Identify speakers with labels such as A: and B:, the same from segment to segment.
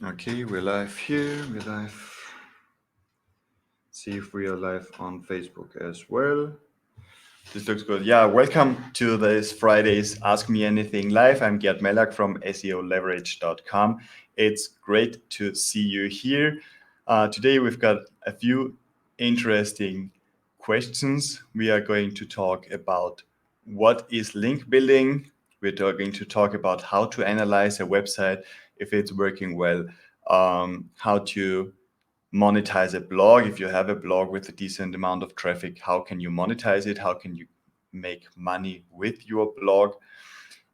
A: Okay, we're live here. We're live. See if we are live on Facebook as well. This looks good. Yeah, welcome to this Friday's Ask Me Anything Live. I'm Gert Mellak from SEOleverage.com. It's great to see you here. Today we've got a few interesting questions. We are going to talk about what is link building. We're going to talk about how to analyze a website if it's working well, how to monetize a blog. If you have a blog with a decent amount of traffic, how can you monetize it? How can you make money with your blog?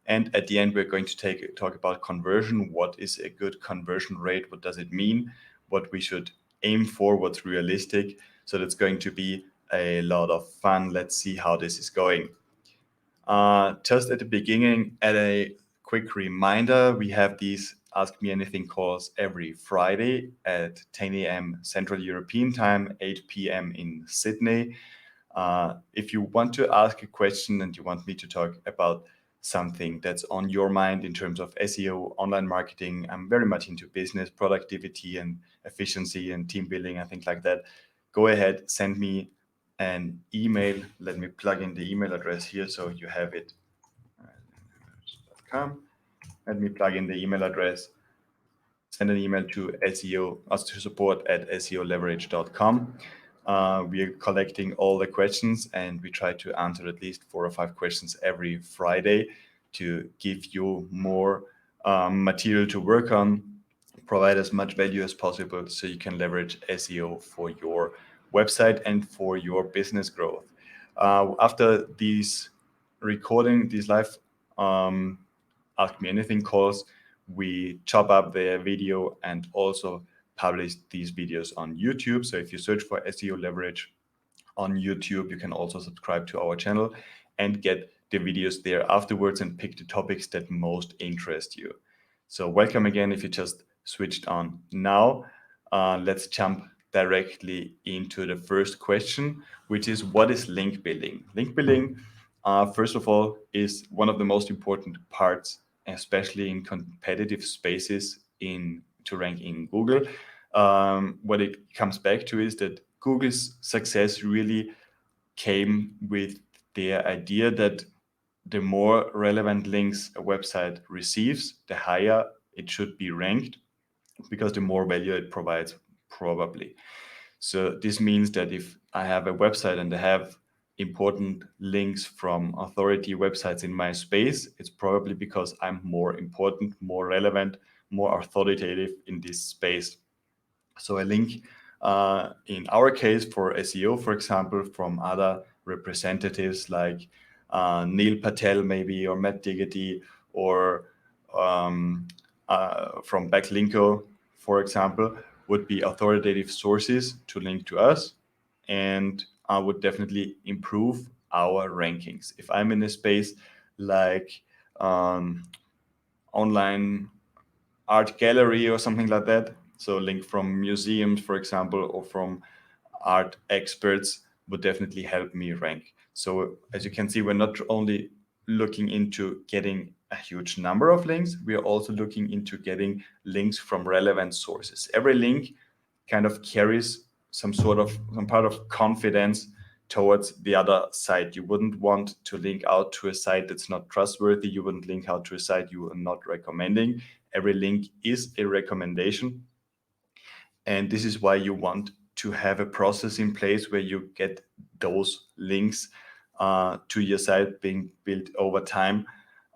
A: And at the end, we're going to talk about conversion. What is a good conversion rate? What does it mean? What we should aim for? What's realistic? So that's going to be a lot of fun. Let's see how this is going. Just at the beginning, at a quick reminder, we have these Ask Me Anything calls every Friday at 10 a.m. Central European Time, 8 p.m. in Sydney. If you want to ask a question and you want me to talk about something that's on your mind in terms of SEO, online marketing, I'm very much into business, productivity, and efficiency and team building and things like that. Go ahead, send me an email. Let me plug in the email address here so you have it. .com. Let me plug in the email address. Send an email to SEO, us to support at SEOleverage.com. We are collecting all the questions and we try to answer at least 4 or 5 questions every Friday to give you more material to work on, provide as much value as possible so you can leverage SEO for your website and for your business growth. After these live Ask Me Anything calls, we chop up the video and also publish these videos on YouTube. So if you search for SEO Leverage on YouTube, you can also subscribe to our channel and get the videos there afterwards and pick the topics that most interest you. So welcome again if you just switched on now. Let's jump directly into the first question, which is what is link building? Link building, first of all, is one of the most important parts, especially in competitive spaces to rank in Google. What it comes back to is that Google's success really came with the idea that the more relevant links a website receives, the higher it should be ranked because the more value it provides, probably. So this means that if I have a website and I have important links from authority websites in my space, it's probably because I'm more important, more relevant, more authoritative in this space. So a link, in our case for SEO, for example, from other representatives like Neil Patel maybe, or Matt Diggity, or from Backlinko, for example, would be authoritative sources to link to us, and I would definitely improve our rankings. If I'm in a space like online art gallery or something like that, so link from museums, for example, or from art experts would definitely help me rank. So as you can see, we're not only looking into getting a huge number of links, we are also looking into getting links from relevant sources. Every link kind of carries some part of confidence towards the other side. You wouldn't want to link out to a site that's not trustworthy. You wouldn't link out to a site you are not recommending. Every link is a recommendation. And this is why you want to have a process in place where you get those links to your site being built over time,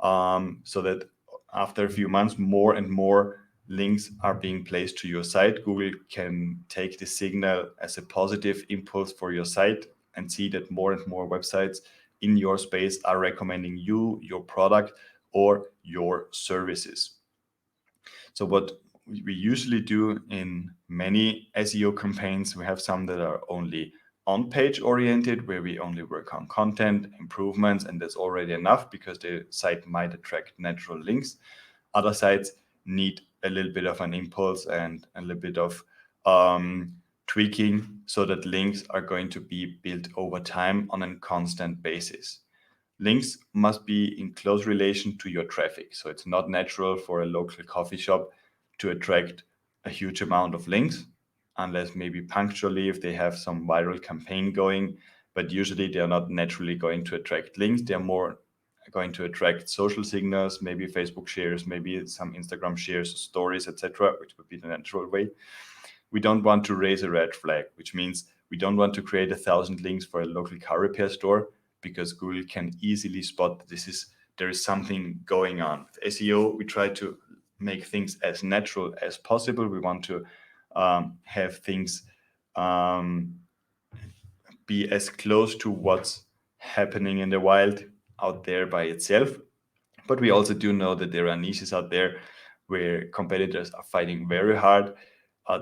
A: so that after a few months, more and more links are being placed to your site. Google can take the signal as a positive impulse for your site and see that more and more websites in your space are recommending you, your product, or your services. So what we usually do in many SEO campaigns, we have some that are only on-page oriented, where we only work on content improvements, and that's already enough because the site might attract natural links. Other sites need a little bit of an impulse and a little bit of tweaking so that links are going to be built over time on a constant basis. Links must be in close relation to your traffic. So it's not natural for a local coffee shop to attract a huge amount of links, unless maybe punctually if they have some viral campaign going. But usually they are not naturally going to attract links. They're more going to attract social signals, maybe Facebook shares, maybe some Instagram shares, stories, etc., which would be the natural way. We don't want to raise a red flag, which means we don't want to create 1,000 links for a local car repair store, because Google can easily spot that there is something going on. With SEO, we try to make things as natural as possible. We want to have things be as close to what's happening in the wild out there by itself. But we also do know that there are niches out there where competitors are fighting very hard.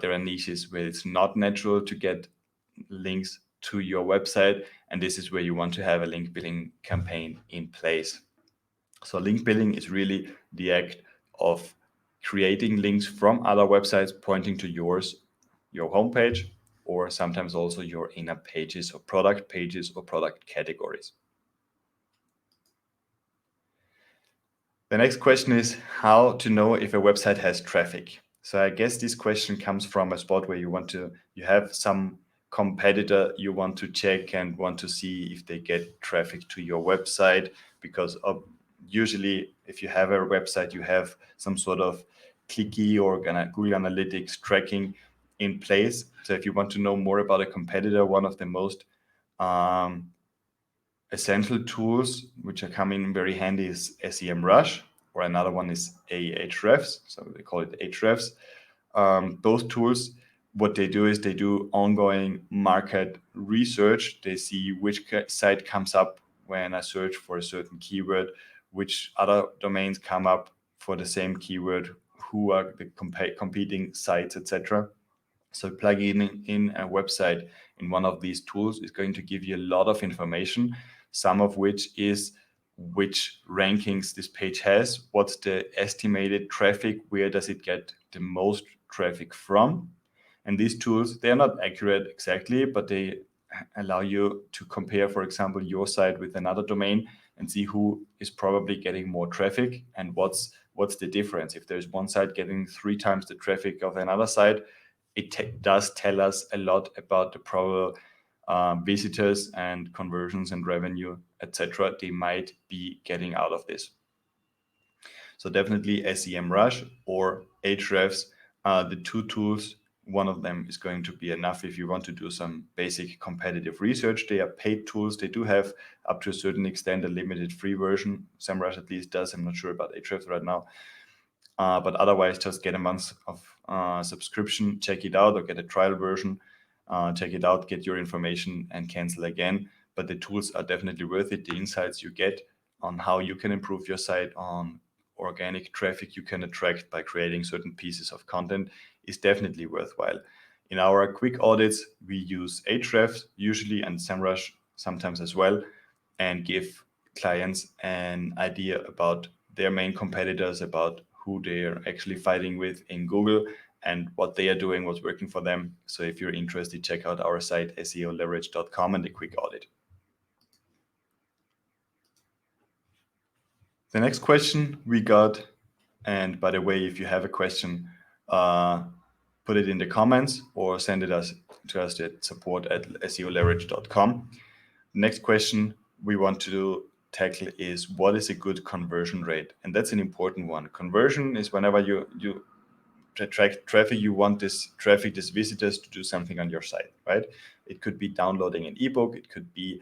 A: There are niches where it's not natural to get links to your website, and this is where you want to have a link building campaign in place. So link building is really the act of creating links from other websites pointing to yours, your homepage, or sometimes also your in-app pages or product categories. The next question is how to know if a website has traffic. So I guess this question comes from a spot where you have some competitor you want to check and want to see if they get traffic to your website, because usually if you have a website, you have some sort of clicky or Google Analytics tracking in place. So if you want to know more about a competitor, one of the most essential tools which are coming very handy is SEMrush, or another one is Ahrefs. So they call it Ahrefs. Both tools, what they do is they do ongoing market research. They see which site comes up when I search for a certain keyword, which other domains come up for the same keyword, who are the competing sites, etc. So plugging in a website in one of these tools is going to give you a lot of information, some of which is which rankings this page has, what's the estimated traffic, where does it get the most traffic from. And these tools, they are not accurate exactly, but they allow you to compare, for example, your site with another domain and see who is probably getting more traffic and what's the difference. If there's one site getting 3 times the traffic of another site, it does tell us a lot about the probable visitors and conversions and revenue, etc. they might be getting out of this. So definitely SEMrush or Ahrefs are the two tools. One of them is going to be enough if you want to do some basic competitive research. They are paid tools. They do have, up to a certain extent, a limited free version. SEMrush at least does. I'm not sure about Ahrefs right now. But otherwise, just get a month of subscription, check it out, or get a trial version, check it out, get your information, and cancel again. But the tools are definitely worth it. The insights you get on how you can improve your site, on organic traffic you can attract by creating certain pieces of content, is definitely worthwhile. In our quick audits, we use Ahrefs usually and SEMrush sometimes as well, and give clients an idea about their main competitors, about who they're actually fighting with in Google and what they are doing, what's working for them. So if you're interested, check out our site seoleverage.com and a quick audit. The next question we got, and by the way, if you have a question, put it in the comments or send it to us at support@seoleverage.com. Next question we want to tackle is, what is a good conversion rate? And that's an important one. Conversion is whenever you attract traffic, you want this traffic, these visitors, to do something on your site, right? It could be downloading an ebook, it could be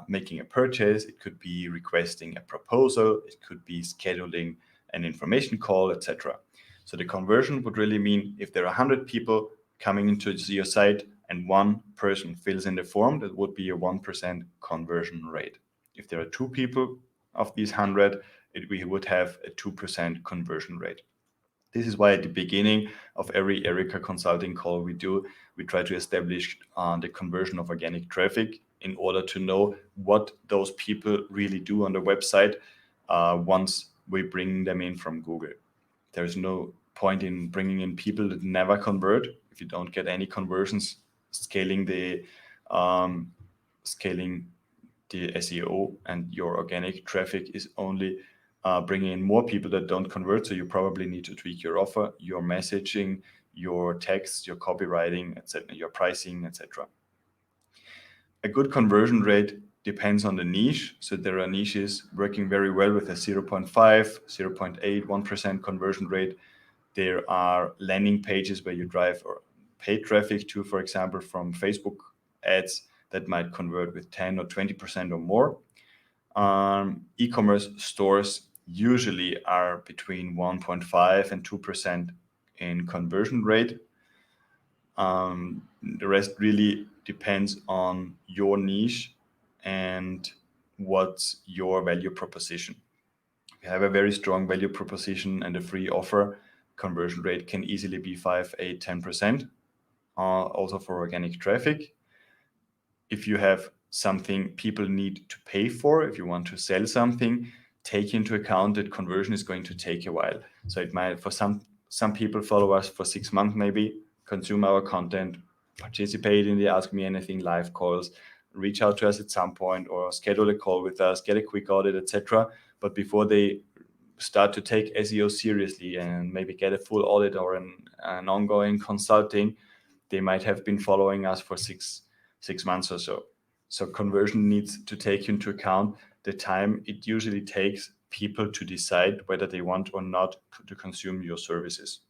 A: making a purchase, it could be requesting a proposal, it could be scheduling an information call, etc. So the conversion would really mean if there are 100 people coming into your site and one person fills in the form, that would be a 1% conversion rate. If there are 2 people of these 100, we would have a 2% conversion rate. This is why at the beginning of every Erica consulting call we do, we try to establish the conversion of organic traffic in order to know what those people really do on the website once we bring them in from Google. There's no point in bringing in people that never convert if you don't get any conversions. Scaling the SEO and your organic traffic is only bringing in more people that don't convert. So you probably need to tweak your offer, your messaging, your text, your copywriting, etc., your pricing, etc. A good conversion rate depends on the niche. So there are niches working very well with a 0.5, 0.8, 1% conversion rate. There are landing pages where you drive or paid traffic to, for example, from Facebook ads that might convert with 10 or 20% or more. E-commerce stores usually are between 1.5 and 2% in conversion rate. The rest really depends on your niche and what's your value proposition. If you have a very strong value proposition and a free offer, conversion rate can easily be 5, 8, 10%, also for organic traffic. If you have something people need to pay for, if you want to sell something, take into account that conversion is going to take a while. So it might, for some people follow us for 6 months, maybe consume our content, participate in the Ask Me Anything live calls, reach out to us at some point or schedule a call with us, get a quick audit, etc. But before they start to take SEO seriously and maybe get a full audit or an ongoing consulting, they might have been following us for six months or so. So conversion needs to take into account the time it usually takes people to decide whether they want or not to consume your services.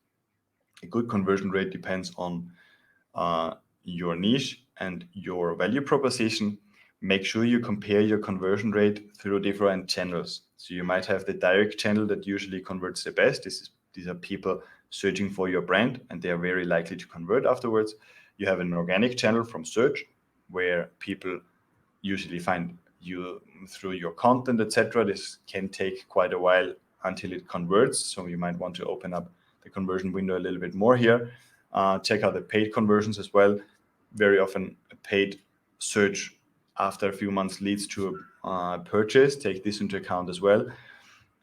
A: A good conversion rate depends on your niche and your value proposition. Make sure you compare your conversion rate through different channels. So you might have the direct channel that usually converts the best. These are people searching for your brand, and they are very likely to convert afterwards. You have an organic channel from search, where people usually find you through your content, etc. This can take quite a while until it converts. So you might want to open up the conversion window a little bit more here. Check out the paid conversions as well. Very often a paid search after a few months leads to a purchase. Take this into account as well.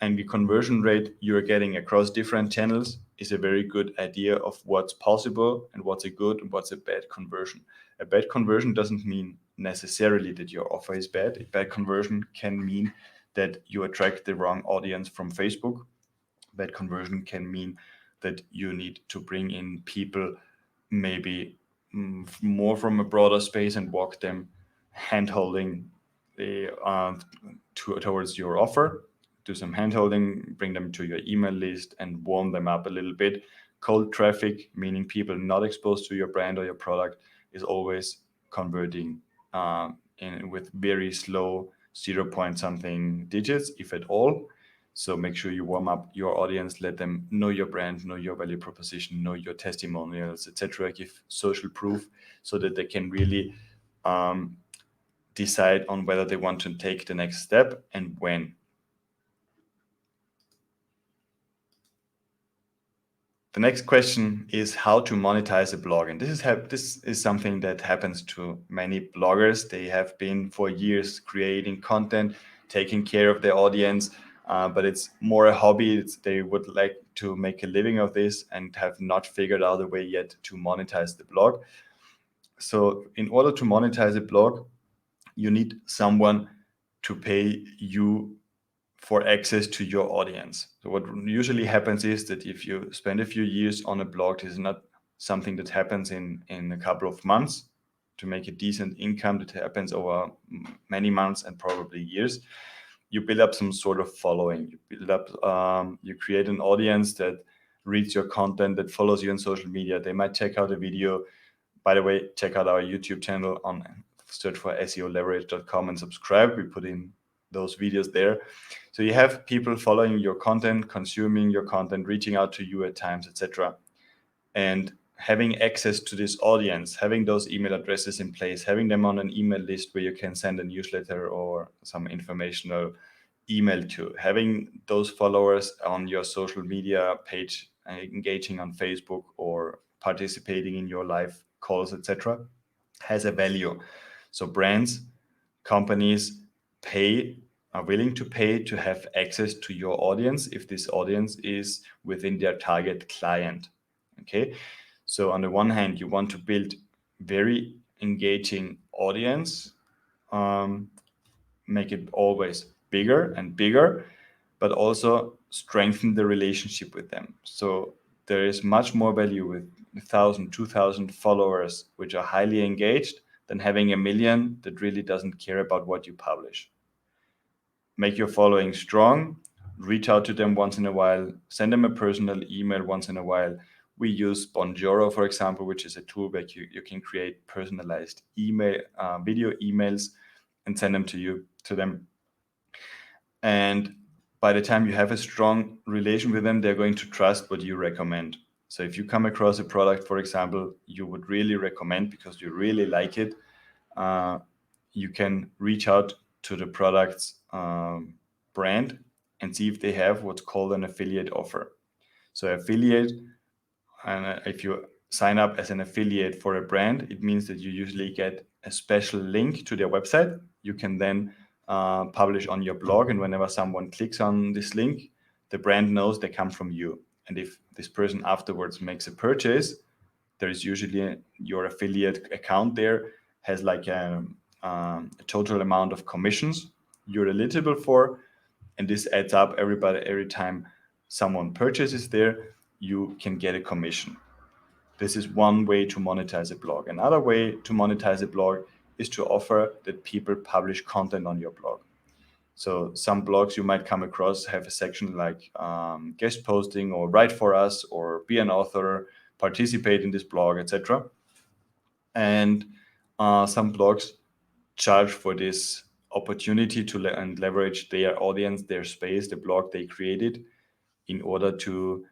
A: And the conversion rate you're getting across different channels is a very good idea of what's possible and what's a good and what's a bad conversion. A bad conversion doesn't mean necessarily that your offer is bad. A bad conversion can mean that you attract the wrong audience from Facebook. Bad conversion can mean that you need to bring in people maybe more from a broader space and walk them hand-holding towards your offer. Do some hand-holding, bring them to your email list and warm them up a little bit. Cold traffic, meaning people not exposed to your brand or your product, is always converting with very slow 0 point something digits, if at all. So make sure you warm up your audience, let them know your brand, know your value proposition, know your testimonials, etc. Give social proof so that they can really decide on whether they want to take the next step and when. The next question is how to monetize a blog. And this is something that happens to many bloggers. They have been for years creating content, taking care of their audience, but it's more a hobby. They would like to make a living of this and have not figured out a way yet to monetize the blog. So in order to monetize a blog, you need someone to pay you for access to your audience. So what usually happens is that if you spend a few years on a blog, this is not something that happens in a couple of months. To make a decent income, that happens over many months and probably years. You build up some sort of following. You create an audience that reads your content, that follows you on social media. They might check out a video. By the way, check out our YouTube channel, search for SEOleverage.com and subscribe. We put in those videos there. So you have people following your content, consuming your content, reaching out to you at times, etc. And having access to this audience, having those email addresses in place, having them on an email list where you can send a newsletter or some informational email to, having those followers on your social media page, engaging on Facebook or participating in your live calls, etc., has a value. So brands, companies are willing to pay to have access to your audience if this audience is within their target client. Okay, so on the one hand, you want to build very engaging audience, make it always bigger and bigger, but also strengthen the relationship with them. So there is much more value with 1,000, 2,000 followers which are highly engaged than having 1 million that really doesn't care about what you publish. Make your following strong, reach out to them once in a while, send them a personal email once in a while. We use Bonjoro, for example, which is a tool where you can create personalized video emails and send them to them. And by the time you have a strong relation with them, they're going to trust what you recommend. So if you come across a product, for example, you would really recommend because you really like it, you can reach out to the product's brand and see if they have what's called an affiliate offer. So affiliate, and if you sign up as an affiliate for a brand, it means that you usually get a special link to their website. You can then publish on your blog, and whenever someone clicks on this link, the brand knows they come from you. And if this person afterwards makes a purchase, there is usually your affiliate account there has like a total amount of commissions you're eligible for, and this adds up. Every time someone purchases there, you can get a commission. This is one way to monetize a blog. Another way to monetize a blog is to offer that people publish content on your blog. So some blogs you might come across have a section like guest posting or write for us or be an author, participate in this blog, etc. And some blogs charge for this opportunity to leverage their audience, their space, the blog they created in order to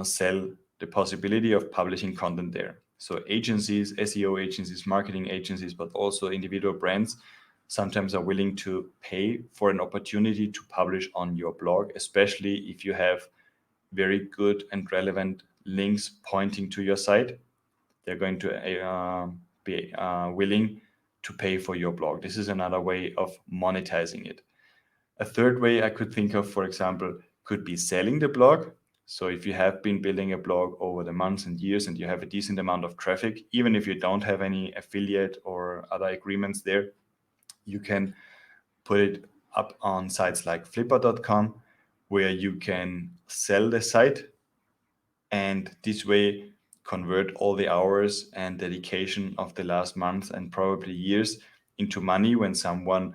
A: sell the possibility of publishing content there. So agencies, SEO agencies, marketing agencies, but also individual brands sometimes are willing to pay for an opportunity to publish on your blog, especially if you have very good and relevant links pointing to your site. They're going to be willing to pay for your blog. This is another way of monetizing it. A third way I could think of, for example, could be selling the blog. So if you have been building a blog over the months and years and you have a decent amount of traffic, even if you don't have any affiliate or other agreements there, you can put it up on sites like flipper.com where you can sell the site and this way convert all the hours and dedication of the last months and probably years into money when someone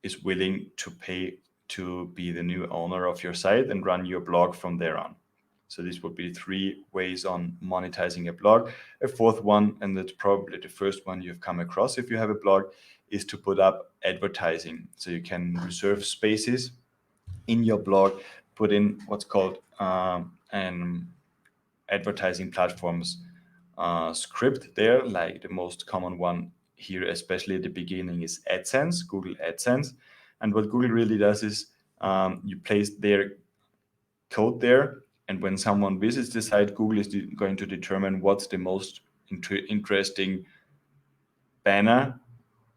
A: is willing to pay to be the new owner of your site and run your blog from there on. So this would be 3 ways on monetizing a blog. A fourth one, and that's probably the first one you've come across if you have a blog, is to put up advertising. So you can reserve spaces in your blog, put in what's called an advertising platforms script there. Like the most common one here, especially at the beginning, is AdSense, Google AdSense. And what Google really does is you place their code there, and when someone visits the site, Google is going to determine what's the most interesting banner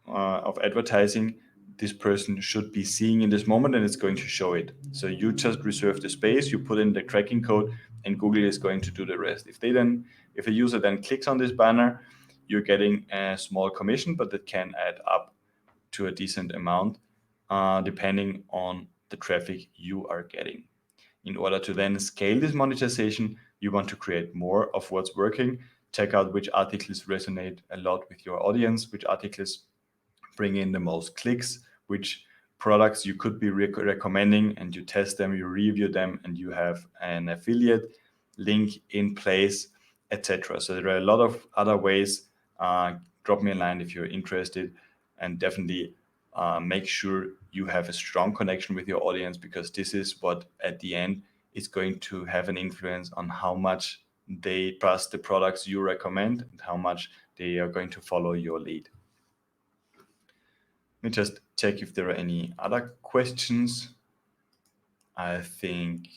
A: of advertising this person should be seeing in this moment, and it's going to show it. So you just reserve the space, you put in the tracking code, and Google is going to do the rest. If a user then clicks on this banner, you're getting a small commission, but that can add up to a decent amount depending on the traffic you are getting. In order to then scale this monetization, you want to create more of what's working. Check out which articles resonate a lot with your audience, which articles bring in the most clicks, which products you could be recommending, and you test them, you review them, and you have an affiliate link in place, etc. So there are a lot of other ways. Drop me a line if you're interested, and definitely make sure you have a strong connection with your audience, because this is what at the end is going to have an influence on how much they trust the products you recommend and how much they are going to follow your lead. Let me just check if there are any other questions. I think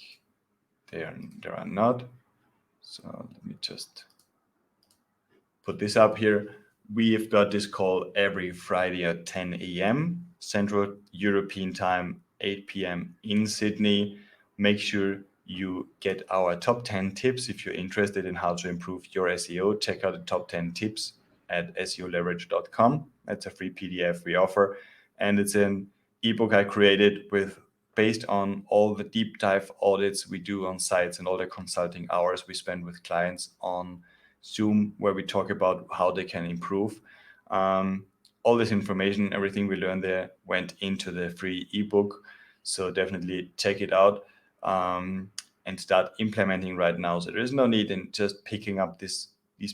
A: there are not. So let me just put this up here. We've got this call every Friday at 10 a.m. Central European Time, 8 p.m. in Sydney. Make sure you get our top 10 tips. If you're interested in how to improve your SEO, check out the top 10 tips at seoleverage.com. That's a free PDF we offer. And it's an ebook I created based on all the deep dive audits we do on sites and all the consulting hours we spend with clients on Zoom where we talk about how they can improve. All this information, everything we learned there went into the free ebook. So definitely check it out and start implementing right now. So there is no need in just picking up these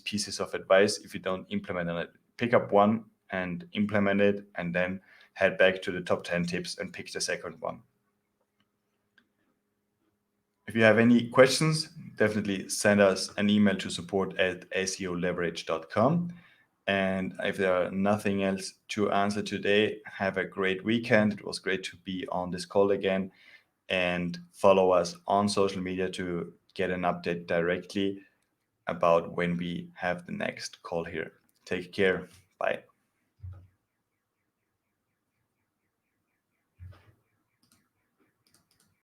A: pieces of advice if you don't implement it. Pick up one and implement it, and then head back to the top 10 tips and pick the second one. If you have any questions, definitely send us an email to support@seoleverage.com. And if there are nothing else to answer today, have a great weekend. It was great to be on this call again, and follow us on social media to get an update directly about when we have the next call here. Take care. Bye.